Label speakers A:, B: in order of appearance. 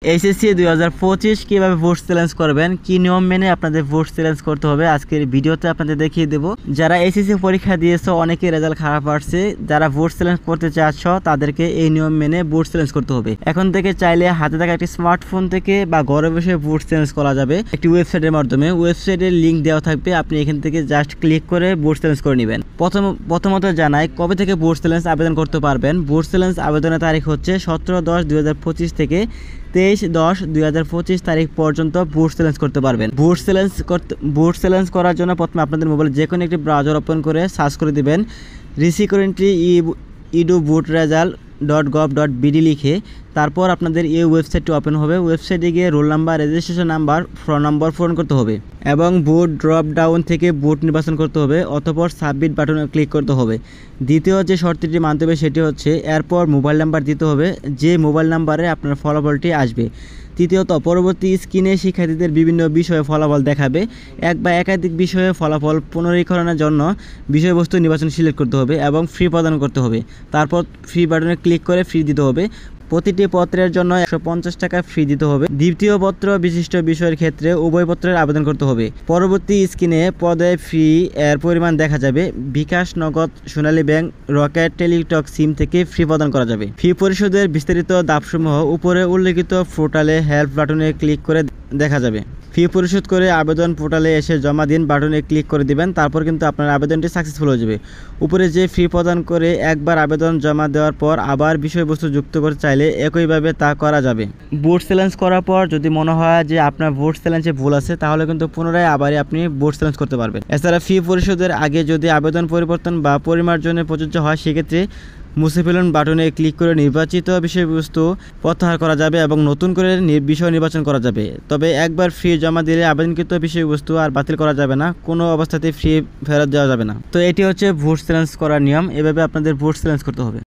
A: HSC 2025 কিভাবে vote challenge করবেন, কি নিয়ম মেনে আপনাদের ভোট চ্যালেঞ্জ করতে হবে আজকের ভিডিওতে আপনাদের দেখিয়ে দেব। যারা এইচএসসি পরীক্ষা দিয়েছো অনেকে রেজাল্ট খারাপ আসছে, যারা ভোট চ্যালেঞ্জ করতে চাচ্ছ তাদেরকে এই নিয়ম মেনে ভোট চ্যালেঞ্জ করতে হবে। এখন থেকে চাইলে হাতে থাকা একটি স্মার্টফোন থেকে বা ঘরে বসে ভোট চ্যালেঞ্জ করা যাবে একটি ওয়েবসাইটের মাধ্যমে। ওয়েবসাইটের লিঙ্ক দেওয়া থাকবে, আপনি এখান থেকে জাস্ট ক্লিক করে ভোট চ্যালেঞ্জ করে নেবেন। প্রথমত জানাই কবে থেকে ভোট চ্যালেঞ্জ আবেদন করতে পারবেন। ভোট চ্যালেঞ্জ আবেদনের তারিখ হচ্ছে 17/10/2025 থেকে 23/10/2025 তারিখ পর্যন্ত ভোট চ্যালেঞ্জ করতে পারবেন। ভোট চ্যালেঞ্জ করার জন্য প্রথমে আপনাদের মোবাইলে যে কোনো একটি ব্রাউজার ওপেন করে সার্চ করে দিবেন রিসিকুরেন্টলি edu-voteresult.gov.bd লিখে। তারপর আপনাদের এই ওয়েবসাইটটি ওপেন হবে। ওয়েবসাইটে গিয়ে roll number, registration number, phone নম্বর পূরণ করতে হবে এবং ভোট ড্রপ ডাউন থেকে ভোট নির্বাচন করতে হবে। অতঃপর সাবমিট বাটনে ক্লিক করতে হবে। দ্বিতীয় যে শর্তটি মানতে হবে সেটি হচ্ছে এরপর মোবাইল নাম্বার দিতে হবে, যে মোবাইল নাম্বারে আপনার ফলাফলটি আসবে। তৃতীয়ত পরবর্তী স্ক্রিনে শিক্ষার্থীদের বিভিন্ন বিষয়ে ফলাফল দেখাবে। এক বা একাধিক বিষয়ে ফলাফল পুনরীক্ষণের জন্য বিষয়বস্তু নির্বাচন সিলেক্ট করতে হবে এবং ফ্রি প্রদান করতে হবে। তারপর ফ্রি বাটনে ক্লিক করে ফ্রি দিতে হবে। প্রতিটি পত্রের জন্য 150 টাকা ফ্রি দিতে হবে। দ্বিতীয় পত্র বিশিষ্ট বিষয়ের ক্ষেত্রে উভয় পত্রের আবেদন করতে হবে। পরবর্তী স্ক্রিনে পদে ফি এর পরিমাণ দেখা যাবে। বিকাশ, নগদ, সোনালী ব্যাংক, রকেট, টেলিটক সিম থেকে ফ্রি প্রদান করা যাবে। ফি পরিশোধের বিস্তারিত ধাপসমূহ উপরে উল্লেখিত পোর্টালে হেল্প বাটনে ক্লিক করে দেখা যাবে। ফি পরিশোধ করে আবেদন পোর্টালে এসে জমা দিন বাটনে ক্লিক করে দিবেন। তারপর কিন্তু আপনার আবেদনটি সাকসেসফুল হয়ে যাবে। উপরে যে ফি প্রদান করে একবার আবেদন জমা দেওয়ার পর আবার বিষয়বস্তু যুক্ত করতে চাইলে একইভাবে তা করা যাবে। ভোট চ্যালেঞ্জ করার পর যদি মনে হয় যে আপনার ভোট চ্যালেঞ্জে ভুল আছে তাহলে কিন্তু পুনরায় আবারই আপনি ভোট চ্যালেঞ্জ করতে পারবেন। এছাড়া ফি পরিশোধের আগে যদি আবেদন পরিবর্তন বা পরিমার্জনে প্রযোজ্য হয় সেক্ষেত্রে মুছে ফেলুন বাটনে ক্লিক করে নির্বাচিত বিষয়বস্তু প্রত্যাহার করা যাবে এবং নতুন করে বিষয় নির্বাচন করা যাবে। তবে একবার ফি জমা দিলে আবেদনকৃত বিষয়বস্তু আর বাতিল করা যাবে না, কোনো অবস্থাতেই ফি ফেরত দেওয়া যাবে না। তো এটি হচ্ছে ভোট চ্যালেঞ্জ করার নিয়ম। এভাবে আপনাদের ভোট চ্যালেঞ্জ করতে হবে।